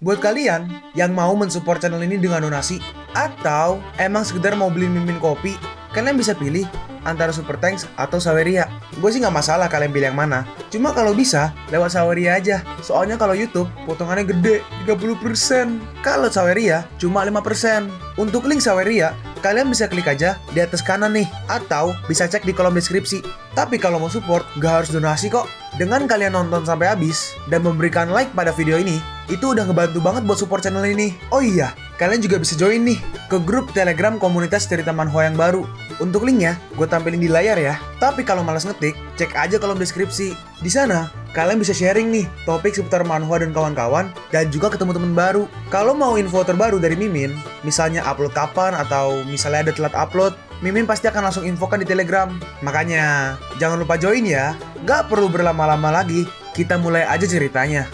Buat kalian yang mau mensupport channel ini dengan donasi, atau emang sekedar mau beli mimin kopi, kalian bisa pilih antara Super Thanks atau Saweria. Gue sih nggak masalah kalian pilih yang mana. Cuma kalau bisa, lewat Saweria aja. Soalnya kalau YouTube, potongannya gede, 30%. Kalau Saweria, cuma 5%. Untuk link Saweria, kalian bisa klik aja di atas kanan nih. Atau bisa cek di kolom deskripsi. Tapi kalau mau support, nggak harus donasi kok. Dengan kalian nonton sampai habis, dan memberikan like pada video ini, itu udah ngebantu banget buat support channel ini. Oh iya, kalian juga bisa join nih ke grup Telegram komunitas cerita manhwa yang baru. Untuk linknya, gue tampilin di layar ya. Tapi kalau malas ngetik, cek aja kolom deskripsi. Di sana, kalian bisa sharing nih topik seputar manhwa dan kawan-kawan, dan juga ketemu teman baru. Kalau mau info terbaru dari Mimin, misalnya upload kapan atau misalnya ada telat upload, Mimin pasti akan langsung infokan di Telegram. Makanya, jangan lupa join ya. Gak perlu berlama-lama lagi, kita mulai aja ceritanya.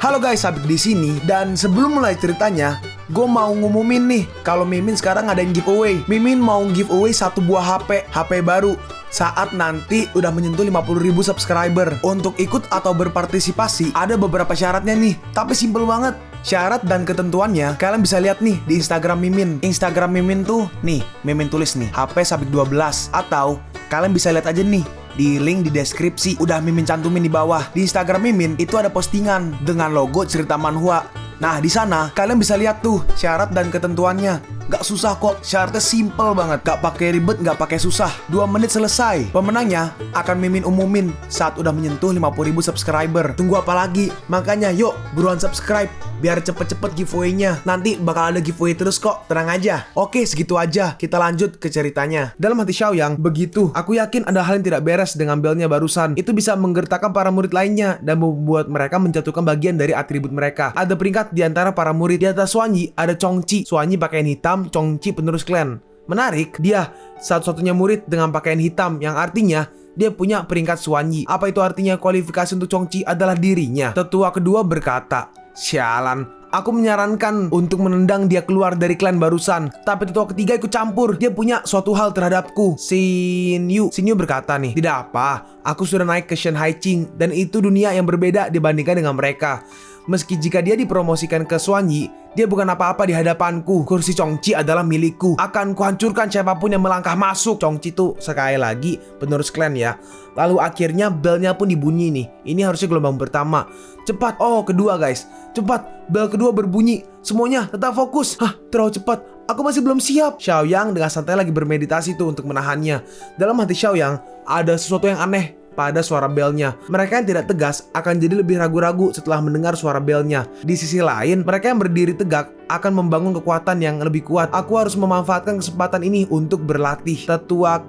Halo guys, Sabik di sini, dan sebelum mulai ceritanya, gue mau ngumumin nih kalau Mimin sekarang ngadain giveaway. Mimin mau giveaway satu buah HP baru saat nanti udah menyentuh 50.000 subscriber. Untuk ikut atau berpartisipasi ada beberapa syaratnya nih, tapi simple banget. Syarat dan ketentuannya kalian bisa lihat nih di Instagram Mimin. Instagram Mimin tuh nih, Mimin tulis nih HP Sabik 12, atau kalian bisa lihat aja nih di link di deskripsi, udah Mimin cantumin di bawah. Di Instagram Mimin itu ada postingan dengan logo cerita manhwa. Nah, di sana kalian bisa lihat tuh syarat dan ketentuannya. Gak susah kok, syaratnya simple banget. Gak pakai ribet, gak pakai susah. 2 menit selesai. Pemenangnya akan Mimin umumin saat udah menyentuh 50.000 subscriber. Tunggu apa lagi? Makanya yuk, buruan subscribe biar cepet-cepet giveaway-nya. Nanti bakal ada giveaway terus kok, tenang aja. Oke, segitu aja. Kita lanjut ke ceritanya. Dalam hati Xiaoyang, begitu. Aku yakin ada hal yang tidak beres dengan belnya barusan. Itu bisa menggertakkan para murid lainnya dan membuat mereka menjatuhkan bagian dari atribut mereka. Ada peringkat di antara para murid. Di atas Xuanyi ada Chongqi. Xuanyi pakaian hitam, Chongqi penerus klan. Menarik, dia satu-satunya murid dengan pakaian hitam, yang artinya dia punya peringkat Xuanyi. Apa itu artinya? Kualifikasi untuk Chongqi adalah dirinya. Tetua kedua berkata, "Sialan, aku menyarankan untuk menendang dia keluar dari klan barusan. Tapi tetua ketiga ikut campur. Dia punya suatu hal terhadapku." Xin Yu berkata nih, "Tidak apa, aku sudah naik ke Shen Haiqing, dan itu dunia yang berbeda dibandingkan dengan mereka. Meski jika dia dipromosikan ke Xuanyi, dia bukan apa-apa di hadapanku. Kursi Chongqi adalah milikku. Akan kuhancurkan siapapun yang melangkah masuk." Chongqi tuh sekali lagi penerus klan ya. Lalu akhirnya belnya pun dibunyi nih. Ini harusnya gelombang pertama. Cepat, kedua guys. Cepat, bel kedua berbunyi. Semuanya tetap fokus. Terlalu cepat. Aku masih belum siap. Xiaoyang dengan santai lagi bermeditasi tuh untuk menahannya. Dalam hati Xiaoyang ada sesuatu yang aneh pada suara belnya. Mereka yang tidak tegas akan jadi lebih ragu-ragu setelah mendengar suara belnya. Di sisi lain, mereka yang berdiri tegak akan membangun kekuatan yang lebih kuat. Aku harus memanfaatkan kesempatan ini untuk berlatih. Tetua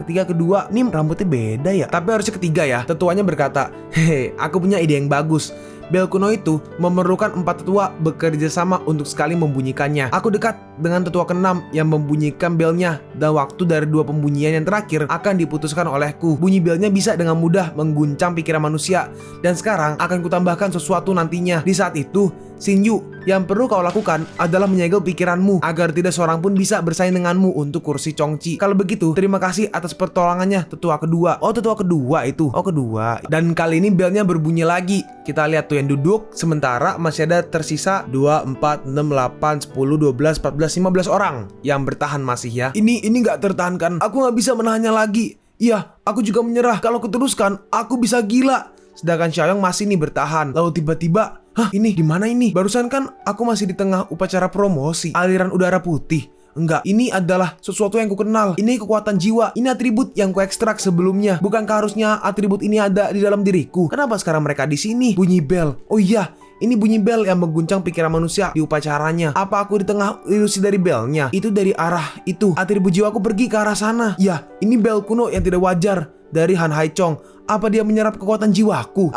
ketiga kedua, nih rambutnya beda ya, tapi harusnya ketiga ya. Tetuanya berkata, "Hehe, aku punya ide yang bagus. Bel kuno itu memerlukan 4 tetua bekerja sama untuk sekali membunyikannya. Aku dekat dengan tetua ke-6 yang membunyikan belnya, dan waktu dari 2 pembunyian yang terakhir akan diputuskan olehku. Bunyi belnya bisa dengan mudah mengguncang pikiran manusia, dan sekarang akan kutambahkan sesuatu nantinya. Di saat itu, Xin Yu, yang perlu kau lakukan adalah menyegel pikiranmu agar tidak seorang pun bisa bersaing denganmu untuk kursi Chongqi. Kalau begitu, terima kasih atas pertolongannya, tetua kedua." Oh, tetua kedua itu. Oh, kedua. Dan kali ini belnya berbunyi lagi. Kita lihat tuh yang duduk, sementara masih ada tersisa 2, 4, 6, 8, 10, 12, 14, 15 orang yang bertahan masih ya. Ini gak tertahankan. Aku gak bisa menahannya lagi. Iya, aku juga menyerah. Kalau kuteruskan, aku bisa gila. Sedangkan Xiaoyang masih nih bertahan. Lalu tiba-tiba, ini di mana ini? Barusan kan aku masih di tengah upacara promosi aliran udara putih. Enggak, ini adalah sesuatu yang kukenal. Ini kekuatan jiwa. Ini atribut yang ku ekstrak sebelumnya. Bukankah harusnya atribut ini ada di dalam diriku? Kenapa sekarang mereka di sini? Bunyi bel. Oh iya, ini bunyi bel yang mengguncang pikiran manusia di upacaranya. Apa aku di tengah ilusi dari belnya? Itu dari arah itu. Atribut jiwaku pergi ke arah sana. Ya, ini bel kuno yang tidak wajar dari Han Haichong. Apa dia menyerap kekuatan jiwaku?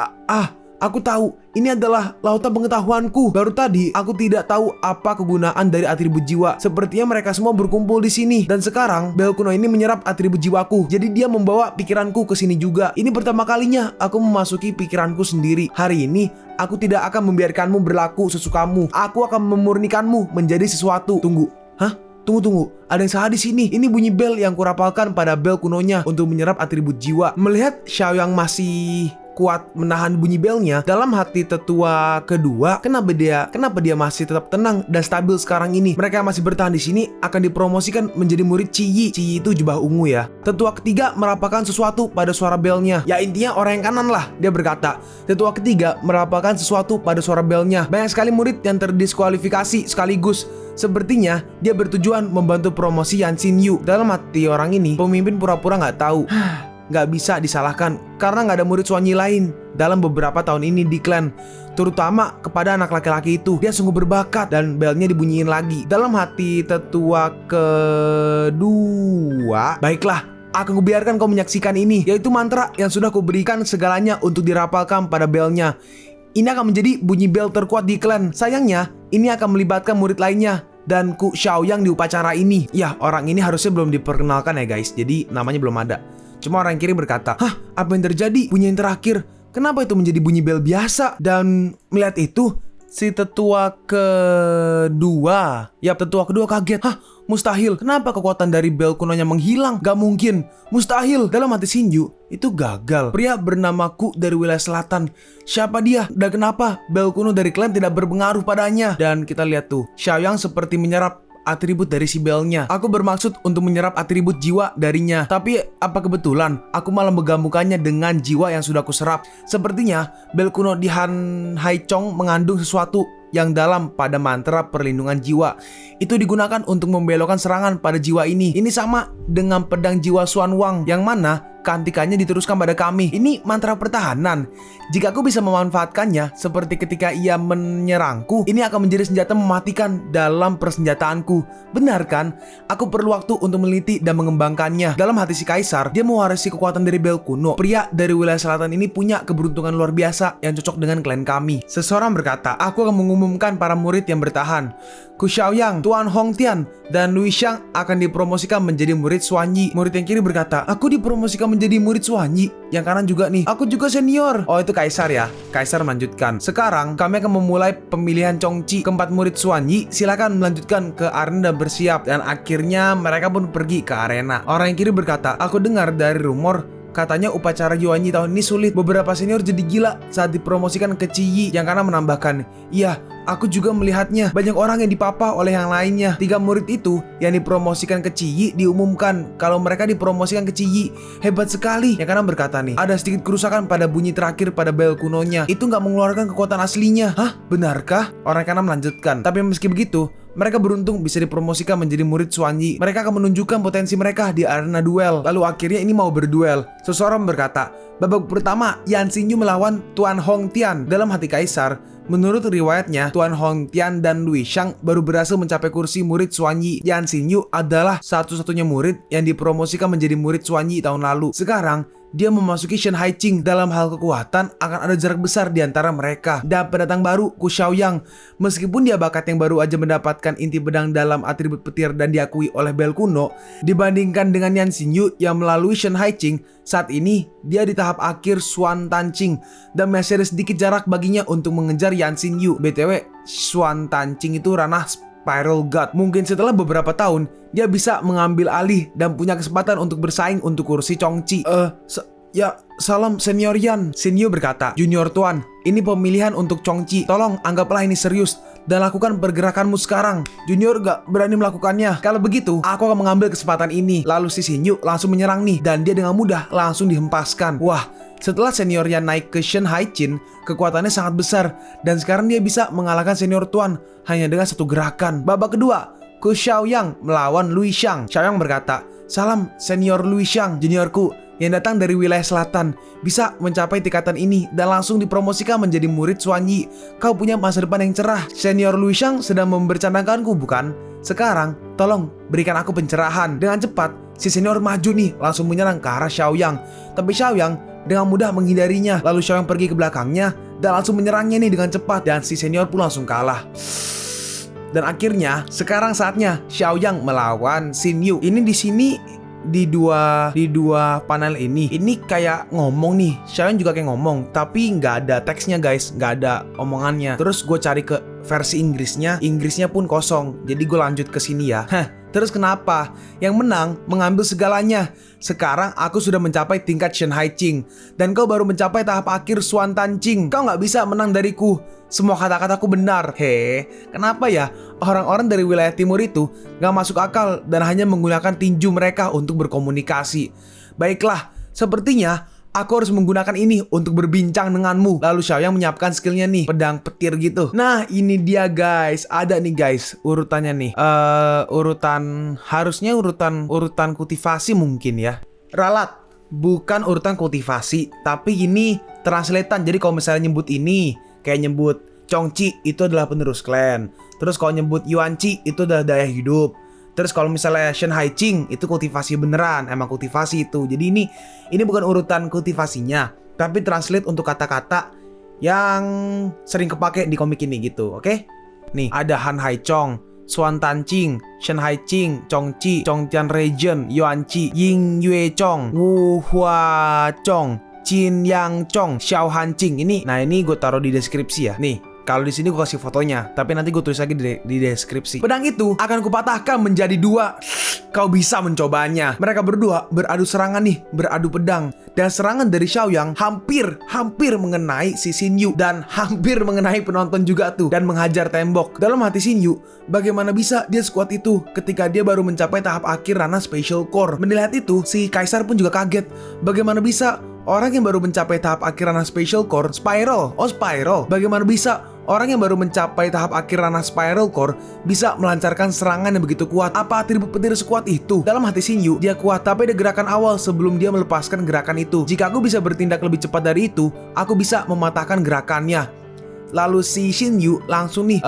Aku tahu, ini adalah lautan pengetahuanku. Baru tadi aku tidak tahu apa kegunaan dari atribut jiwa. Sepertinya mereka semua berkumpul di sini, dan sekarang bel kuno ini menyerap atribut jiwaku. Jadi dia membawa pikiranku ke sini juga. Ini pertama kalinya aku memasuki pikiranku sendiri. Hari ini aku tidak akan membiarkanmu berlaku sesukamu. Aku akan memurnikanmu menjadi sesuatu. Tunggu. Tunggu, ada yang salah di sini. Ini bunyi bel yang kurapalkan pada bel kunonya untuk menyerap atribut jiwa. Melihat Xiaoyang masih kuat menahan bunyi belnya, dalam hati tetua kedua, kenapa dia masih tetap tenang dan stabil sekarang ini? Mereka yang masih bertahan di sini akan dipromosikan menjadi murid Ciyi. Ciyi itu jubah ungu ya. Tetua ketiga merapakan sesuatu pada suara belnya. Ya intinya orang yang kanan lah, dia berkata. Tetua ketiga merapakan sesuatu pada suara belnya. Banyak sekali murid yang terdiskualifikasi sekaligus. Sepertinya dia bertujuan membantu promosi Yan Xinyu. Dalam hati orang ini, pemimpin pura-pura nggak tahu. Nggak bisa disalahkan karena nggak ada murid Xuanyi lain dalam beberapa tahun ini di klan, terutama kepada anak laki-laki itu. Dia sungguh berbakat dan belnya dibunyiin lagi. Dalam hati tetua kedua, baiklah, aku biarkan kau menyaksikan ini, yaitu mantra yang sudah kuberikan segalanya untuk dirapalkan pada belnya. Ini akan menjadi bunyi bel terkuat di klan. Sayangnya, ini akan melibatkan murid lainnya dan Ku Xiaoyang di upacara ini. Ya, orang ini harusnya belum diperkenalkan ya guys, jadi namanya belum ada. Cuma orang kiri berkata, "Hah, apa yang terjadi? Bunyi yang terakhir, kenapa itu menjadi bunyi bel biasa?" Dan melihat itu, si tetua kedua kaget. "Hah, mustahil, kenapa kekuatan dari bel kunonya menghilang? Gak mungkin, mustahil." Dalam hati Xinyu, itu gagal. Pria bernama Ku dari wilayah selatan. Siapa dia? Dan kenapa bel kuno dari klan tidak berpengaruh padanya? Dan kita lihat tuh, Xiaoyang seperti menyerap atribut dari si belnya. Aku bermaksud untuk menyerap atribut jiwa darinya. Tapi apa kebetulan aku malah menggabungkannya dengan jiwa yang sudah kuserap. Sepertinya bel kuno di Han Haichong mengandung sesuatu yang dalam pada mantra perlindungan jiwa. Itu digunakan untuk membelokkan serangan pada jiwa ini. Ini sama dengan pedang jiwa Xuan Wang yang mana keantikannya diteruskan pada kami. Ini mantra pertahanan. Jika aku bisa memanfaatkannya seperti ketika ia menyerangku, ini akan menjadi senjata mematikan dalam persenjataanku. Benar kan? Aku perlu waktu untuk meneliti dan mengembangkannya. Dalam hati si kaisar, dia mewarisi kekuatan dari bel kuno. Pria dari wilayah selatan ini punya keberuntungan luar biasa yang cocok dengan klan kami. Seseorang berkata, "Aku akan mengumumkan para murid yang bertahan. Ku Xiaoyang, Tuan Hongtian, dan Lui Xiang akan dipromosikan menjadi murid Xuanyi." Murid yang kiri berkata, "Aku dipromosikan menjadi murid Xuanyi." Yang kanan juga nih, "Aku juga senior." Oh, itu kaisar ya. Kaisar melanjutkan, "Sekarang kami akan memulai pemilihan Chongqi. Keempat murid Xuanyi silakan melanjutkan ke arena dan bersiap." Dan akhirnya mereka pun pergi ke arena. Orang yang kiri berkata, "Aku dengar dari rumor katanya upacara Yuanyi tahun ini sulit. Beberapa senior jadi gila saat dipromosikan ke Ciyi." Yang kanan menambahkan, "Iya, aku juga melihatnya. Banyak orang yang dipapa oleh yang lainnya." 3 murid itu yang dipromosikan ke Ciyi diumumkan kalau mereka dipromosikan ke Ciyi. Hebat sekali. Yang kanan berkata nih, "Ada sedikit kerusakan pada bunyi terakhir pada bel kunonya. Itu nggak mengeluarkan kekuatan aslinya." Hah? Benarkah? Orang kanan melanjutkan, "Tapi meski begitu, mereka beruntung bisa dipromosikan menjadi murid Xuanyi. Mereka akan menunjukkan potensi mereka di arena duel." Lalu akhirnya ini mau berduel. Seseorang berkata, "Babak pertama, Yan Xinyu melawan Tuan Hongtian." Dalam hati kaisar, menurut riwayatnya, Tuan Hongtian dan Lui Xiang baru berhasil mencapai kursi murid Xuanyi. Yan Xinyu adalah satu-satunya murid yang dipromosikan menjadi murid Xuanyi tahun lalu. Sekarang, dia memasuki Shen Haiqing. Dalam hal kekuatan akan ada jarak besar di antara mereka. Dan pendatang baru, Ku Xiaoyang, meskipun dia bakat yang baru aja mendapatkan inti pedang dalam atribut petir dan diakui oleh bel kuno, dibandingkan dengan Yan Xinyu yang melalui Shen Haiqing, saat ini dia di tahap akhir Xuan Tanqing dan masih ada sedikit jarak baginya untuk mengejar Yan Xinyu. BTW, Xuan Tanqing itu ranah Spiral God. Mungkin setelah beberapa tahun dia bisa mengambil alih dan punya kesempatan untuk bersaing untuk kursi Chongqi. Salam senior Yan." Xinyu berkata, "Junior Tuan, ini pemilihan untuk Chongqi. Tolong anggaplah ini serius dan lakukan pergerakanmu sekarang. Junior gak berani melakukannya. Kalau begitu, aku akan mengambil kesempatan ini." Lalu si Xinyu langsung menyerang nih dan dia dengan mudah langsung dihempaskan. Wah, setelah senior Yan naik ke Shen Haiqing, kekuatannya sangat besar dan sekarang dia bisa mengalahkan senior Tuan hanya dengan satu gerakan. Babak kedua, Ku Xiaoyang melawan Lui Xiang. Xiaoyang berkata, "Salam senior Lui Xiang, juniorku yang datang dari wilayah selatan, bisa mencapai tingkatan ini dan langsung dipromosikan menjadi murid Xuanyi. Kau punya masa depan yang cerah." Senior Lui Xiang sedang membercandakanku, bukan? Sekarang, tolong berikan aku pencerahan. Dengan cepat, si senior maju nih, langsung menyerang ke arah Xiaoyang. Tapi Xiaoyang dengan mudah menghindarinya. Lalu Xiaoyang pergi ke belakangnya dan langsung menyerangnya nih dengan cepat. Dan si senior pun langsung kalah. Dan akhirnya, sekarang saatnya Xiaoyang melawan Xinyu. Ini di sini di dua panel ini kayak ngomong nih. Xiaoyang juga kayak ngomong, tapi nggak ada teksnya guys, nggak ada omongannya. Terus gue cari ke versi Inggrisnya pun kosong. Jadi gue lanjut ke sini ya. Terus kenapa? Yang menang mengambil segalanya. Sekarang aku sudah mencapai tingkat Shen Hai Qing, dan kau baru mencapai tahap akhir Xuan Tan Qing. Kau nggak bisa menang dariku. Semua kata-kataku benar. Kenapa ya orang-orang dari wilayah timur itu nggak masuk akal dan hanya menggunakan tinju mereka untuk berkomunikasi? Baiklah, sepertinya aku harus menggunakan ini untuk berbincang denganmu. Lalu Xiaoyang menyiapkan skillnya nih, pedang petir gitu. Nah, ini dia guys. Ada nih guys, urutannya nih. Harusnya urutan kultivasi mungkin ya. Ralat, bukan urutan kultivasi, tapi ini translatean. Jadi kalau misalnya nyebut ini, kayak nyebut Chongqi itu adalah penerus klan. Terus kalau nyebut Yuanqi itu adalah daya hidup. Terus kalau misalnya Shen Hai Qing itu kultivasi beneran, emang kultivasi itu. Jadi ini bukan urutan kultivasinya, tapi translate untuk kata-kata yang sering kepake di komik ini gitu, oke? Nih, ada Han Hai Chong, Xuan Tan Qing, Shen Hai Qing, Chongqi, Chongtian Region, Yuanqi, Ying Yue Chong, Wu Hua Chong, Qin Yang Chong, Xiao Han Qing. Ini gue taruh di deskripsi ya. Nih, kalau di sini gue kasih fotonya, tapi nanti gue tulis lagi di deskripsi. Pedang itu akan kupatahkan menjadi 2. Kau bisa mencobanya. Mereka berdua beradu serangan nih, beradu pedang. Dan serangan dari Xiaoyang hampir mengenai si Xinyu dan hampir mengenai penonton juga tuh dan menghajar tembok. Dalam hati Xinyu, bagaimana bisa dia sekuat itu ketika dia baru mencapai tahap akhir ranah Special Core. Melihat itu, si Kaisar pun juga kaget. Bagaimana bisa orang yang baru mencapai tahap akhir ranah Special Core, Spiral. Bagaimana bisa orang yang baru mencapai tahap akhir ranah Spiral Core bisa melancarkan serangan yang begitu kuat? Apa atribut petir sekuat itu? Dalam hati Xinyu, dia kuat, tapi ada gerakan awal sebelum dia melepaskan gerakan itu. Jika aku bisa bertindak lebih cepat dari itu, aku bisa mematahkan gerakannya. Lalu si Xinyu langsung nih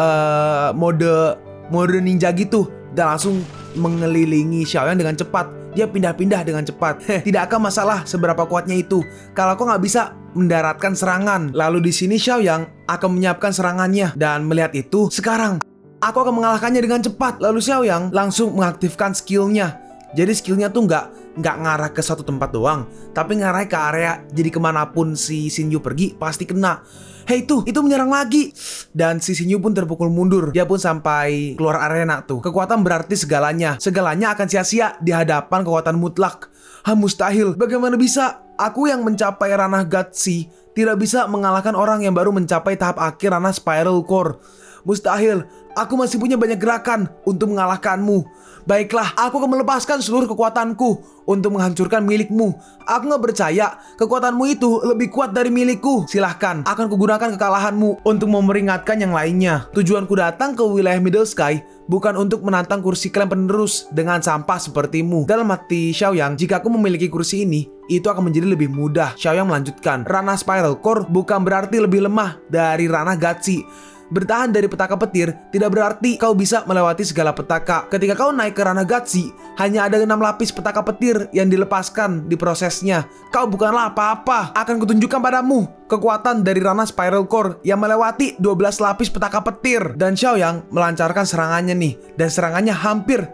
mode ninja gitu dan langsung mengelilingi Xiaoyang dengan cepat. Dia pindah-pindah dengan cepat. Tidak akan masalah seberapa kuatnya itu kalau kau nggak bisa mendaratkan serangan. Lalu di sini Xiaoyang akan menyiapkan serangannya dan melihat itu, sekarang aku akan mengalahkannya dengan cepat. Lalu Xiaoyang langsung mengaktifkan skillnya. Jadi skillnya tuh nggak ngarah ke satu tempat doang, tapi ngarah ke area. Jadi kemanapun si Xinyu pergi pasti kena. Itu menyerang lagi. Dan si Xinyu pun terpukul mundur. Dia pun sampai keluar arena tuh. Kekuatan berarti segalanya. Segalanya akan sia-sia di hadapan kekuatan mutlak. Mustahil. Bagaimana bisa aku yang mencapai ranah Gatsi tidak bisa mengalahkan orang yang baru mencapai tahap akhir ranah Spiral Core? Mustahil. Aku masih punya banyak gerakan untuk mengalahkanmu. Baiklah, aku akan melepaskan seluruh kekuatanku untuk menghancurkan milikmu. Aku gak percaya kekuatanmu itu lebih kuat dari milikku. Silahkan, akan kugunakan kekalahanmu untuk memperingatkan yang lainnya. Tujuanku datang ke wilayah Middle Sky bukan untuk menantang kursi klan penerus dengan sampah sepertimu. Dalam hati Xiaoyang, jika aku memiliki kursi ini, itu akan menjadi lebih mudah. Xiaoyang melanjutkan, ranah Spiral Core bukan berarti lebih lemah dari ranah Gatsi. Bertahan dari petaka petir tidak berarti kau bisa melewati segala petaka. Ketika kau naik ke ranah Gatsi, hanya ada 6 lapis petaka petir yang dilepaskan di prosesnya. Kau bukanlah apa-apa. Akan kutunjukkan padamu kekuatan dari ranah Spiral Core yang melewati 12 lapis petaka petir. Dan Xiaoyang melancarkan serangannya nih. Dan serangannya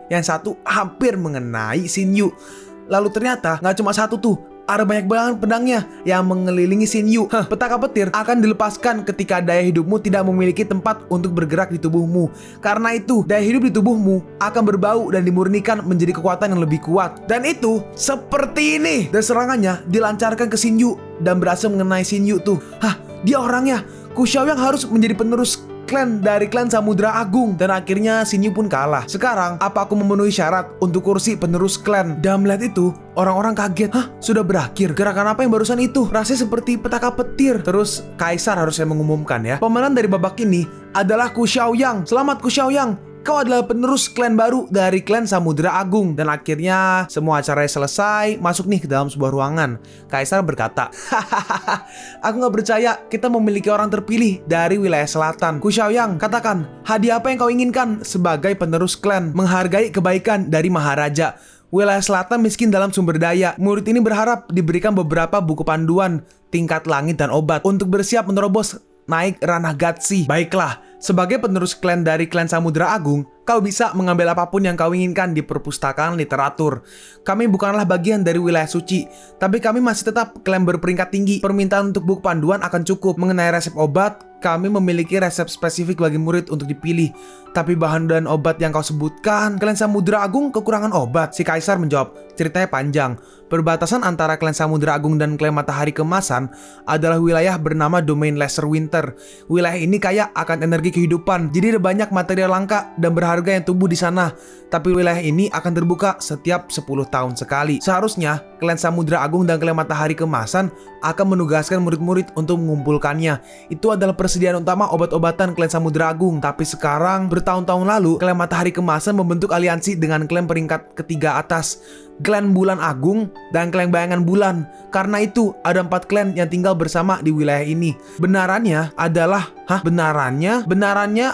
yang satu hampir mengenai Xinyu. Lalu ternyata nggak cuma satu tuh, ada banyak banget pedangnya yang mengelilingi Xinyu. Petaka petir akan dilepaskan ketika daya hidupmu tidak memiliki tempat untuk bergerak di tubuhmu. Karena itu, daya hidup di tubuhmu akan berbau dan dimurnikan menjadi kekuatan yang lebih kuat. Dan itu seperti ini. Dan serangannya dilancarkan ke Xinyu dan berhasil mengenai Xinyu tuh. Dia orangnya. Ku Xiaoyang harus menjadi penerus klan dari klan Samudra Agung. Dan akhirnya Xinyu pun kalah. Sekarang, apa aku memenuhi syarat untuk kursi penerus klan? Dan melihat itu, orang-orang kaget. Sudah berakhir? Gerakan apa yang barusan itu? Rasanya seperti petaka petir. Terus Kaisar harusnya mengumumkan ya, pemenang dari babak ini adalah Ku Xiaoyang. Selamat Ku Xiaoyang, kau adalah penerus klan baru dari klan Samudra Agung. Dan akhirnya semua acaranya selesai. Masuk nih ke dalam sebuah ruangan. Kaisar berkata, aku gak percaya kita memiliki orang terpilih dari wilayah selatan. Ku Xiaoyang, katakan, hadiah apa yang kau inginkan sebagai penerus klan? Menghargai kebaikan dari Maharaja. Wilayah selatan miskin dalam sumber daya. Murid ini berharap diberikan beberapa buku panduan tingkat langit dan obat untuk bersiap menerobos naik ranah Gatsi. Baiklah, sebagai penerus klan dari klan Samudra Agung, kau bisa mengambil apapun yang kau inginkan di perpustakaan literatur. Kami bukanlah bagian dari wilayah suci, tapi kami masih tetap klan berperingkat tinggi. Permintaan untuk buku panduan akan cukup. Mengenai resep obat, kami memiliki resep spesifik bagi murid untuk dipilih. Tapi bahan dan obat yang kau sebutkan, klan Samudra Agung kekurangan obat. Si Kaisar menjawab, ceritanya panjang. Perbatasan antara klan Samudra Agung dan klan Matahari Kemasan adalah wilayah bernama Domain Lesser Winter. Wilayah ini kaya akan energi kehidupan, jadi ada banyak material langka dan berharga yang tumbuh di sana. Tapi wilayah ini akan terbuka setiap 10 tahun sekali. Seharusnya, klan Samudra Agung dan klan Matahari Kemasan akan menugaskan murid-murid untuk mengumpulkannya. Itu adalah persediaan utama obat-obatan klan Samudra Agung. Tapi sekarang, bertahun-tahun lalu, klan Matahari Kemasan membentuk aliansi dengan klan peringkat ketiga atas, klan Bulan Agung dan klan Bayangan Bulan. Karena itu, ada 4 klan yang tinggal bersama di wilayah ini. Benarannya adalah Benarannya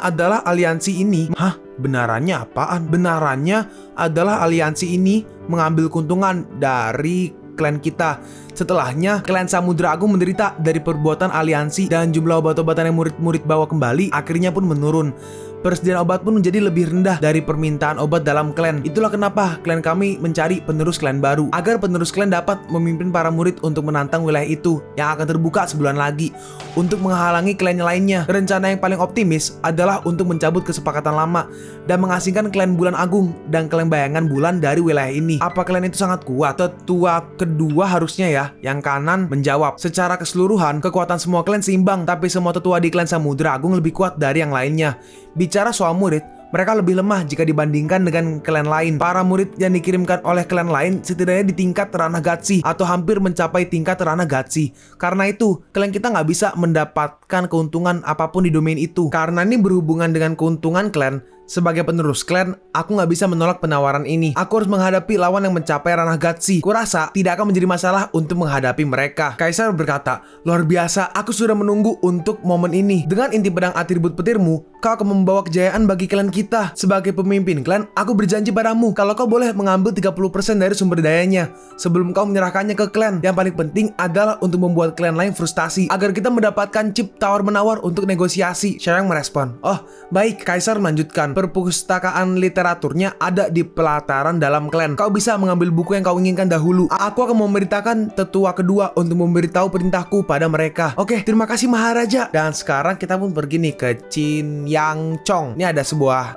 adalah aliansi ini. Benarannya apaan? Benarannya adalah aliansi ini mengambil keuntungan dari klan kita. Setelahnya, klan Samudra Agung menderita dari perbuatan aliansi dan jumlah obat-obatan yang murid-murid bawa kembali akhirnya pun menurun. Persediaan obat pun menjadi lebih rendah dari permintaan obat dalam klan. Itulah kenapa klan kami mencari penerus klan baru, agar penerus klan dapat memimpin para murid untuk menantang wilayah itu yang akan terbuka sebulan lagi. Untuk menghalangi klan lainnya, rencana yang paling optimis adalah untuk mencabut kesepakatan lama dan mengasingkan klan Bulan Agung dan klan Bayangan Bulan dari wilayah ini. Apa klan itu sangat kuat? Tetua kedua harusnya ya. Yang kanan menjawab, secara keseluruhan kekuatan semua klan seimbang, tapi semua tetua di klan Samudra Agung lebih kuat dari yang lainnya. Bicara soal murid, mereka lebih lemah jika dibandingkan dengan klan lain. Para murid yang dikirimkan oleh klan lain setidaknya di tingkat ranah Gatsi atau hampir mencapai tingkat ranah Gatsi. Karena itu, klan kita nggak bisa mendapatkan keuntungan apapun di domain itu. Karena ini berhubungan dengan keuntungan klan, sebagai penerus klan, aku nggak bisa menolak penawaran ini. Aku harus menghadapi lawan yang mencapai ranah Gatsi. Kurasa tidak akan menjadi masalah untuk menghadapi mereka. Kaisar berkata, luar biasa, aku sudah menunggu untuk momen ini. Dengan inti pedang atribut petirmu, kau akan membawa kejayaan bagi klan kita. Sebagai pemimpin klan, aku berjanji padamu kalau kau boleh mengambil 30% dari sumber dayanya sebelum kau menyerahkannya ke klan. Yang paling penting adalah untuk membuat klan lain frustasi agar kita mendapatkan chip tawar-menawar untuk negosiasi. Shang merespon, oh baik. Kaisar melanjutkan, perpustakaan literaturnya ada di pelataran dalam klan. Kau bisa mengambil buku yang kau inginkan dahulu. Aku akan memberitakan tetua kedua untuk memberitahu perintahku pada mereka. Oke, terima kasih Maharaja. Dan sekarang kita pun pergi nih ke Chin Yang Chong. Ini ada sebuah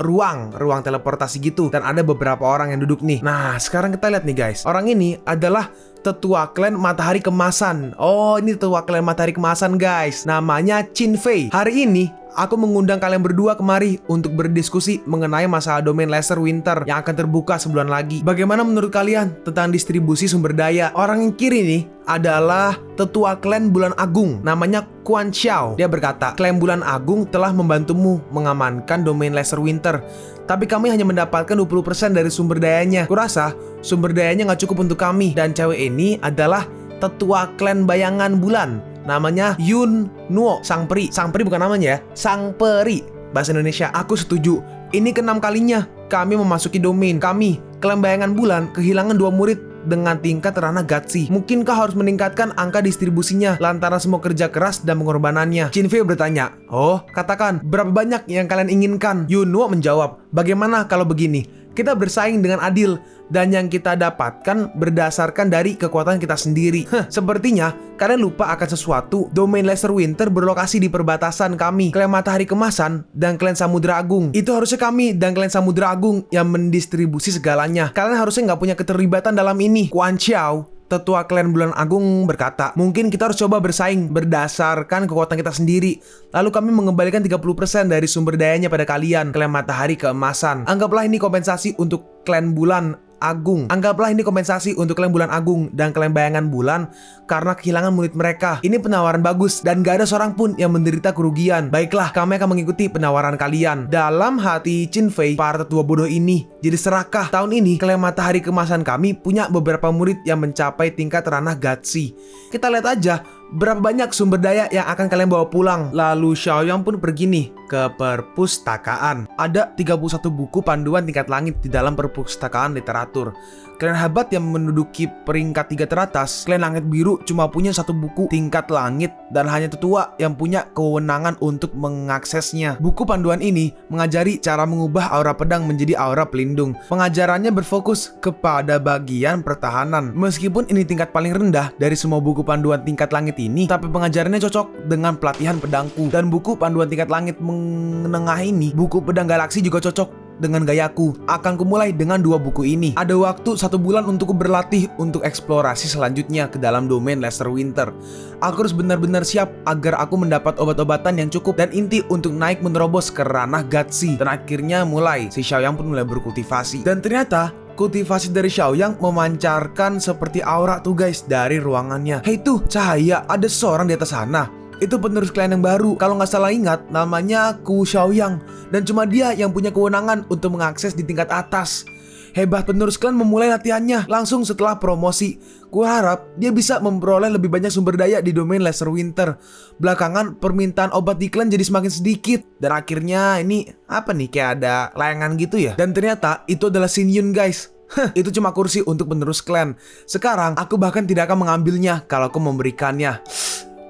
ruang teleportasi gitu, dan ada beberapa orang yang duduk nih. Nah, sekarang kita lihat nih guys. Orang ini adalah tetua klan Matahari Kemasan. Oh, ini tetua klan Matahari Kemasan guys. Namanya Chin Fei. Hari ini aku mengundang kalian berdua kemari untuk berdiskusi mengenai masalah domain Lesser Winter yang akan terbuka sebulan lagi. Bagaimana menurut kalian tentang distribusi sumber daya? Orang yang kiri nih adalah tetua klan Bulan Agung, namanya Quan Xiao. Dia berkata, klan Bulan Agung telah membantumu mengamankan domain Lesser Winter, tapi kami hanya mendapatkan 20% dari sumber dayanya. Kurasa sumber dayanya nggak cukup untuk kami. Dan cewek ini adalah tetua klan Bayangan Bulan, namanya Yun Nuo, sang peri. Sang peri bukan namanya ya, sang peri bahasa Indonesia. Aku setuju. Ini ke-6 kalinya kami memasuki domain. Kami, klan Bayangan Bulan, kehilangan 2 murid dengan tingkat ranah Gatsi. Mungkinkah harus meningkatkan angka distribusinya lantaran semua kerja keras dan pengorbanannya? Chin Fei bertanya, oh, katakan, berapa banyak yang kalian inginkan? Yun Nuo menjawab, bagaimana kalau begini? Kita bersaing dengan adil, dan yang kita dapatkan berdasarkan dari kekuatan kita sendiri. Sepertinya kalian lupa akan sesuatu. Domain Lesser Winter berlokasi di perbatasan kami, klan Matahari Kemasan dan klan Samudra Agung. Itu harusnya kami dan klan Samudra Agung yang mendistribusi segalanya. Kalian harusnya nggak punya keterlibatan dalam ini. Quan Xiao, tetua klan Bulan Agung, berkata, mungkin kita harus coba bersaing berdasarkan kekuatan kita sendiri. Lalu kami mengembalikan 30% dari sumber dayanya pada kalian, klan Matahari Keemasan. Anggaplah ini kompensasi untuk klan Bulan Agung. Anggaplah ini kompensasi untuk klan Bulan Agung dan klan Bayangan Bulan karena kehilangan murid mereka. Ini penawaran bagus dan gak ada seorang pun yang menderita kerugian. Baiklah, kami akan mengikuti penawaran kalian. Dalam hati Chin Fei, para tetua bodoh ini jadi serakah. Tahun ini klan Matahari Kemasan kami punya beberapa murid yang mencapai tingkat ranah Gatsi. Kita lihat aja berapa banyak sumber daya yang akan kalian bawa pulang. Lalu Xiaoyang pun pergi nih ke perpustakaan. Ada 31 buku panduan tingkat langit di dalam perpustakaan literatur. Klan hebat yang menduduki peringkat 3 teratas, klan langit biru cuma punya 1 buku tingkat langit dan hanya tetua yang punya kewenangan untuk mengaksesnya. Buku panduan ini mengajari cara mengubah aura pedang menjadi aura pelindung. Pengajarannya berfokus kepada bagian pertahanan. Meskipun ini tingkat paling rendah dari semua buku panduan tingkat langit ini, tapi pengajarannya cocok dengan pelatihan pedangku. Dan buku panduan tingkat langit menengah ini, buku pedang galaksi juga cocok dengan gayaku. Akan kumulai dengan 2 buku ini. Ada waktu 1 bulan untukku berlatih untuk eksplorasi selanjutnya ke dalam domain Lester Winter. Aku harus benar-benar siap agar aku mendapat obat-obatan yang cukup dan inti untuk naik menerobos ke ranah Gatsi. Dan akhirnya si Xiaoyang pun mulai berkultivasi. Dan ternyata kultivasi dari Xiaoyang memancarkan seperti aura tuh guys dari ruangannya. Hei tuh, cahaya, ada seseorang di atas sana. Itu penerus klan yang baru. Kalau nggak salah ingat, namanya Ku Xiaoyang. Dan cuma dia yang punya kewenangan untuk mengakses di tingkat atas. Hebat, penerus klan memulai latihannya langsung setelah promosi. Kuharap dia bisa memperoleh lebih banyak sumber daya di domain Lester Winter. Belakangan permintaan obat di klan jadi semakin sedikit. Dan akhirnya ini apa nih, kayak ada layangan gitu ya. Dan ternyata itu adalah Xin Yun guys. Itu cuma kursi untuk penerus klan. Sekarang aku bahkan tidak akan mengambilnya kalau aku memberikannya.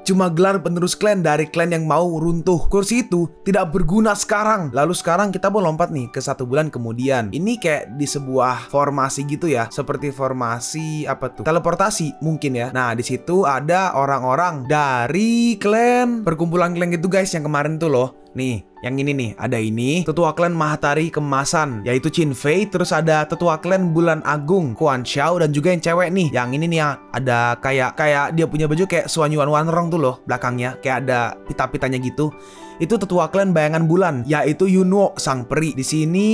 Cuma gelar penerus klan dari klan yang mau runtuh. Kursi itu tidak berguna sekarang. Lalu sekarang kita mau lompat nih ke 1 bulan kemudian. Ini kayak di sebuah formasi gitu ya, seperti formasi apa tuh? Teleportasi mungkin ya. Nah di situ ada orang-orang dari klan perkumpulan klan gitu guys yang kemarin tuh loh. Nih, yang ini nih, ada ini tetua klan Mahatari Kemasan, yaitu Qin Fei. Terus ada tetua klan Bulan Agung, Quan Xiao. Dan juga yang cewek nih, yang ini nih ya, ada kayak dia punya baju kayak Suanyuan Wanrong tuh loh belakangnya, kayak ada pita-pitanya gitu. Itu tetua klan Bayangan Bulan, yaitu Yunwo sang peri. Di sini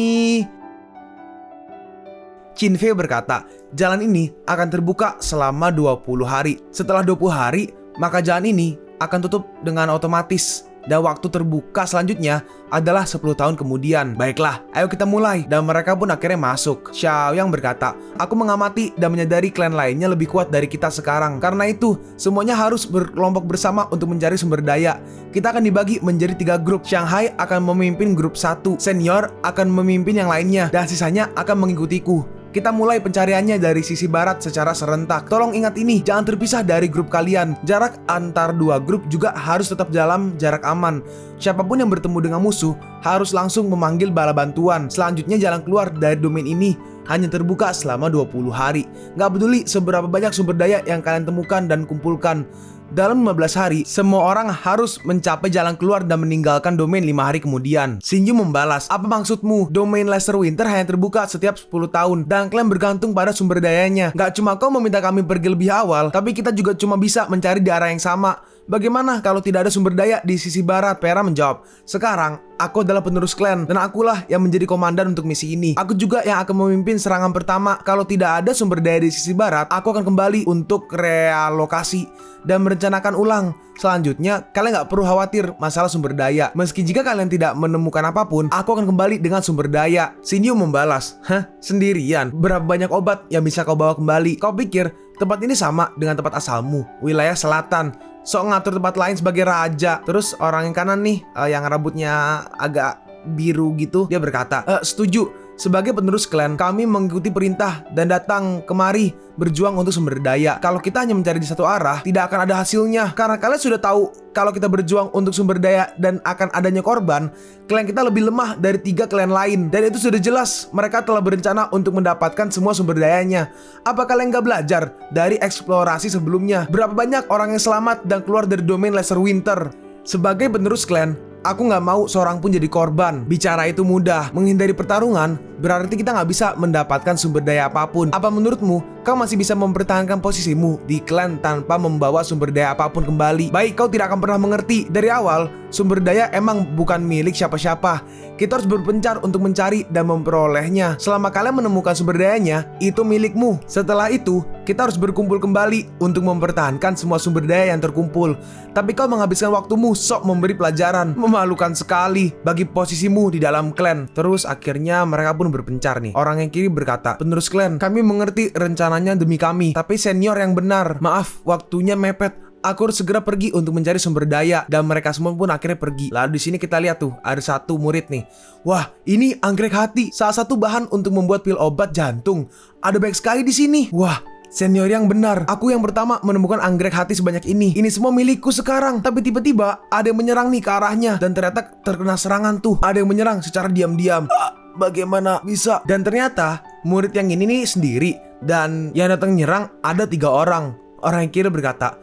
Qin Fei berkata, jalan ini akan terbuka selama 20 hari. Setelah 20 hari, maka jalan ini akan tutup dengan otomatis. Dan waktu terbuka selanjutnya adalah 10 tahun kemudian. Baiklah, ayo kita mulai. Dan mereka pun akhirnya masuk. Xiaoyang berkata, aku mengamati dan menyadari klan lainnya lebih kuat dari kita sekarang. Karena itu, semuanya harus berkelompok bersama untuk mencari sumber daya. Kita akan dibagi menjadi 3 grup. Shanghai akan memimpin grup 1, Senior akan memimpin yang lainnya, dan sisanya akan mengikutiku. Kita mulai pencariannya dari sisi barat secara serentak. Tolong ingat ini, jangan terpisah dari grup kalian. Jarak antar 2 grup juga harus tetap dalam jarak aman. Siapapun yang bertemu dengan musuh harus langsung memanggil bala bantuan. Selanjutnya jalan keluar dari domain ini hanya terbuka selama 20 hari. Gak peduli seberapa banyak sumber daya yang kalian temukan dan kumpulkan. Dalam 15 hari, semua orang harus mencapai jalan keluar dan meninggalkan domain 5 hari kemudian. Shinju membalas, apa maksudmu? Domain Lester Winter hanya terbuka setiap 10 tahun dan kalian bergantung pada sumber dayanya. Gak cuma kau meminta kami pergi lebih awal, tapi kita juga cuma bisa mencari di arah yang sama. Bagaimana kalau tidak ada sumber daya di sisi barat? Pera menjawab, sekarang aku adalah penerus klan dan akulah yang menjadi komandan untuk misi ini. Aku juga yang akan memimpin serangan pertama. Kalau tidak ada sumber daya di sisi barat, aku akan kembali untuk realokasi dan merencanakan ulang. Selanjutnya, kalian gak perlu khawatir masalah sumber daya. Meski jika kalian tidak menemukan apapun, aku akan kembali dengan sumber daya. Shinju membalas, hah? Sendirian? Berapa banyak obat yang bisa kau bawa kembali? Kau pikir tempat ini sama dengan tempat asalmu, wilayah selatan? Sok ngatur tempat lain sebagai raja. Terus orang yang kanan nih, yang rambutnya agak biru gitu, dia berkata, setuju. Sebagai penerus klan, kami mengikuti perintah dan datang kemari berjuang untuk sumber daya. Kalau kita hanya mencari di satu arah, tidak akan ada hasilnya. Karena kalian sudah tahu, kalau kita berjuang untuk sumber daya dan akan adanya korban, klan kita lebih lemah dari 3 klan lain. Dan itu sudah jelas, mereka telah berencana untuk mendapatkan semua sumber dayanya. Apa kalian gak belajar dari eksplorasi sebelumnya? Berapa banyak orang yang selamat dan keluar dari domain Lester Winter? Sebagai penerus klan, aku gak mau seorang pun jadi korban. Bicara itu mudah, menghindari pertarungan berarti kita gak bisa mendapatkan sumber daya apapun. Apa menurutmu, kau masih bisa mempertahankan posisimu di klan tanpa membawa sumber daya apapun kembali? Baik, kau tidak akan pernah mengerti. Dari awal, sumber daya emang bukan milik siapa-siapa. Kita harus berpencar untuk mencari dan memperolehnya. Selama kalian menemukan sumber dayanya, itu milikmu. Setelah itu, kita harus berkumpul kembali untuk mempertahankan semua sumber daya yang terkumpul. Tapi kau menghabiskan waktumu sok memberi pelajaran. Memalukan sekali bagi posisimu di dalam klan. Terus akhirnya mereka pun berpencar nih. Orang yang kiri berkata, penerus klan, kami mengerti rencananya demi kami, tapi senior yang benar. Maaf, waktunya mepet. Aku harus segera pergi untuk mencari sumber daya dan mereka semua pun akhirnya pergi. Lalu di sini kita lihat tuh ada satu murid nih. Wah, ini anggrek hati, salah satu bahan untuk membuat pil obat jantung. Ada banyak sekali di sini. Wah, senior yang benar. Aku yang pertama menemukan anggrek hati sebanyak ini. Ini semua milikku sekarang. Tapi tiba-tiba ada yang menyerang nih ke arahnya dan ternyata terkena serangan tuh. Ada yang menyerang secara diam-diam. Bagaimana bisa? Dan ternyata murid yang ini nih sendiri dan yang datang nyerang ada 3 orang. Orang yang kiri berkata,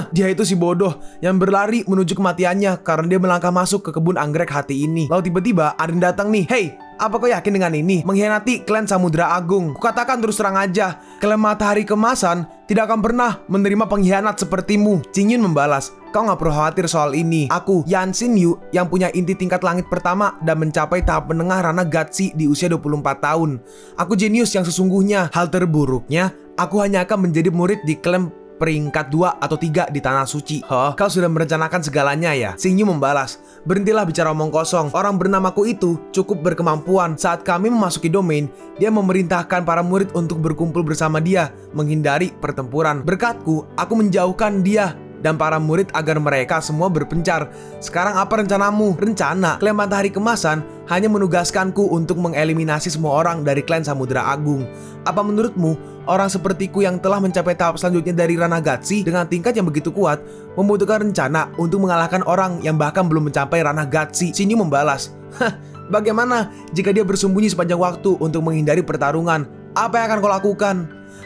dia itu si bodoh yang berlari menuju kematiannya karena dia melangkah masuk ke kebun anggrek hati ini. Lalu tiba-tiba ada yang datang nih. Hey, apa kau yakin dengan ini? Mengkhianati klan Samudra Agung. Kukatakan terus terang aja, klan Matahari Kemasan tidak akan pernah menerima pengkhianat sepertimu. Jin Yun membalas, kau gak perlu khawatir soal ini. Aku, Yan Xin Yu, yang punya inti tingkat langit pertama dan mencapai tahap menengah Rana Gatsi di usia 24 tahun. Aku jenius yang sesungguhnya. Hal terburuknya, aku hanya akan menjadi murid di klan peringkat 2 atau 3 di Tanah Suci. Kau sudah merencanakan segalanya ya? Xing Yu membalas, berhentilah bicara omong kosong. Orang bernamaku itu cukup berkemampuan. Saat kami memasuki domain, dia memerintahkan para murid untuk berkumpul bersama dia, menghindari pertempuran. Berkatku, aku menjauhkan dia dan para murid agar mereka semua berpencar. Sekarang apa rencanamu? Rencana klan Matahari Kemasan hanya menugaskanku untuk mengeliminasi semua orang dari klan Samudra Agung. Apa menurutmu, orang sepertiku yang telah mencapai tahap selanjutnya dari Rana Gatsi dengan tingkat yang begitu kuat membutuhkan rencana untuk mengalahkan orang yang bahkan belum mencapai Rana Gatsi? Xin Yu membalas, bagaimana jika dia bersembunyi sepanjang waktu untuk menghindari pertarungan? Apa yang akan kau lakukan?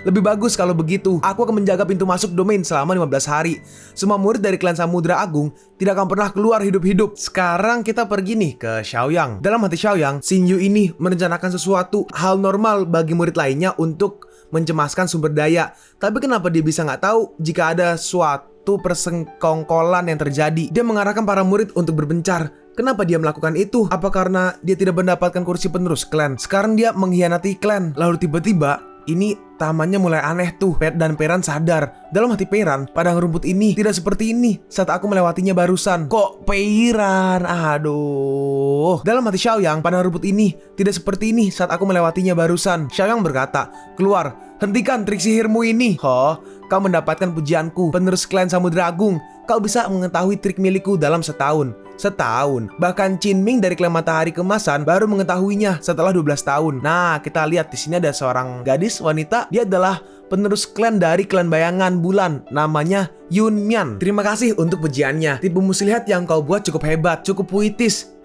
Lebih bagus kalau begitu, aku akan menjaga pintu masuk domain selama 15 hari. Semua murid dari klan Samudra Agung tidak akan pernah keluar hidup-hidup. Sekarang kita pergi nih ke Xiaoyang. Dalam hati Xiaoyang, Xin Yu ini merencanakan sesuatu hal normal bagi murid lainnya untuk mencemaskan sumber daya. Tapi kenapa dia bisa nggak tahu jika ada suatu persekongkolan yang terjadi? Dia mengarahkan para murid untuk berpencar. Kenapa dia melakukan itu? Apa karena dia tidak mendapatkan kursi penerus klan? Sekarang dia mengkhianati klan. Lalu tiba-tiba ini tamannya mulai aneh tuh. Dan Peran sadar. Dalam hati Peran, padang rumput ini tidak seperti ini saat aku melewatinya barusan. Kok Peran? Aduh. Dalam hati Xiaoyang, padang rumput ini tidak seperti ini saat aku melewatinya barusan. Xiaoyang berkata, keluar, hentikan trik sihirmu ini. Kau mendapatkan pujianku, penerus klan Samudra Agung. Kau bisa mengetahui trik milikku dalam setahun. Bahkan Qin Ming dari klan Matahari Kemasan baru mengetahuinya setelah 12 tahun. Nah, kita lihat di sini ada seorang gadis wanita. Dia adalah penerus klan dari klan Bayangan Bulan, namanya Yun Mian. Terima kasih untuk pujiannya. Tipu muslihat yang kau buat cukup hebat, cukup puitis.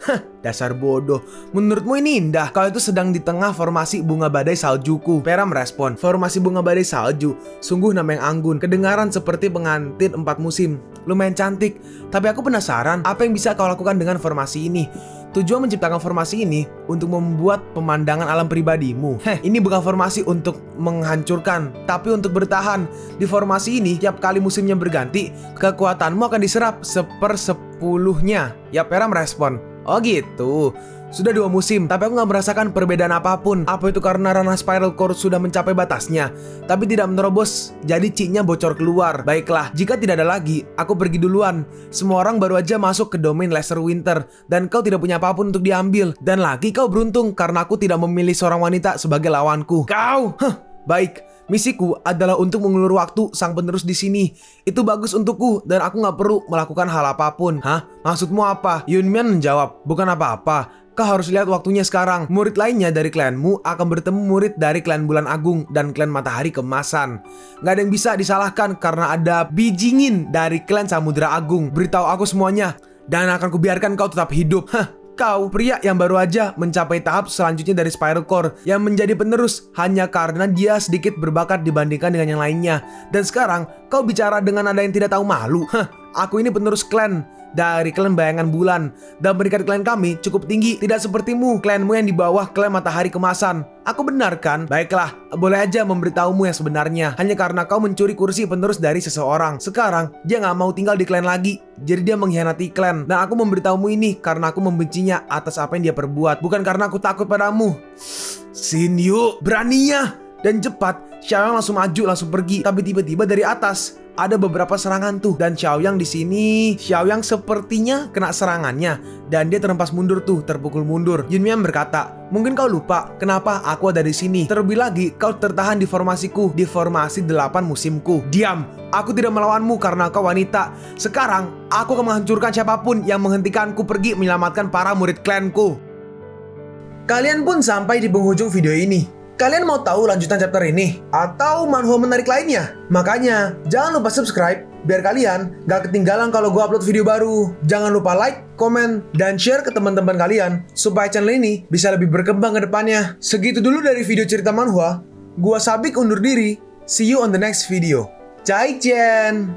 Dasar bodoh. Menurutmu ini indah? Kau itu sedang di tengah formasi bunga badai saljuku. Pera merespon, formasi bunga badai salju. Sungguh nama yang anggun. Kedengaran seperti pengantin 4 musim. Lumayan cantik. Tapi aku penasaran, apa yang bisa kau lakukan dengan formasi ini? Tujuan menciptakan formasi ini untuk membuat pemandangan alam pribadimu. Ini bukan formasi untuk menghancurkan, tapi untuk bertahan. Di formasi ini, tiap kali musimnya berganti, kekuatanmu akan diserap 1/10-nya. Ya, Pera merespon, oh gitu. Sudah 2 musim, tapi aku gak merasakan perbedaan apapun. Apa itu karena Rana Spiral Core sudah mencapai batasnya, tapi tidak menerobos, jadi Ci-nya bocor keluar. Baiklah, jika tidak ada lagi, aku pergi duluan. Semua orang baru aja masuk ke domain Lesser Winter, dan kau tidak punya apapun untuk diambil. Dan lagi kau beruntung, karena aku tidak memilih seorang wanita sebagai lawanku. Kau? Baik. Misiku adalah untuk mengulur waktu sang penerus di sini. Itu bagus untukku dan aku gak perlu melakukan hal apapun. Maksudmu apa? Yun Mian menjawab, bukan apa-apa. Kau harus lihat waktunya sekarang. Murid lainnya dari klanmu akan bertemu murid dari klan Bulan Agung dan klan Matahari Kemasan. Gak ada yang bisa disalahkan karena ada Bijingin dari klan Samudra Agung. Beritahu aku semuanya dan akan kubiarkan kau tetap hidup. Kau, pria yang baru aja mencapai tahap selanjutnya dari Spiral Core, yang menjadi penerus hanya karena dia sedikit berbakat dibandingkan dengan yang lainnya. Dan sekarang, kau bicara dengan nada yang tidak tahu malu. Aku ini penerus klan dari klan Bayangan Bulan, dan peringkat klan kami cukup tinggi, tidak sepertimu, klanmu yang di bawah klan Matahari Kemasan. Aku benar kan? Baiklah, boleh aja memberitahumu yang sebenarnya. Hanya karena kau mencuri kursi penerus dari seseorang. Sekarang, dia gak mau tinggal di klan lagi, jadi dia mengkhianati klan. Dan aku memberitahumu ini karena aku membencinya atas apa yang dia perbuat, bukan karena aku takut padamu. Xin Yu, beraninya! Dan cepat, Xiaoyang langsung maju, langsung pergi. Tapi tiba-tiba dari atas ada beberapa serangan tuh, dan Xiaoyang di sini, Xiaoyang sepertinya kena serangannya dan dia terhempas mundur tuh, terpukul mundur. Yunmian berkata, "Mungkin kau lupa kenapa aku ada di sini. Terlebih lagi kau tertahan di formasiku, di formasi 8 musimku. Diam, aku tidak melawanmu karena kau wanita. Sekarang aku akan menghancurkan siapapun yang menghentikanku pergi menyelamatkan para murid klanku." Kalian pun sampai di penghujung video ini. Kalian mau tahu lanjutan chapter ini? Atau manhwa menarik lainnya? Makanya, jangan lupa subscribe biar kalian gak ketinggalan kalau gue upload video baru. Jangan lupa like, komen, dan share ke teman-teman kalian supaya channel ini bisa lebih berkembang ke depannya. Segitu dulu dari video cerita manhwa. Gua Sabik undur diri. See you on the next video. Zaijian.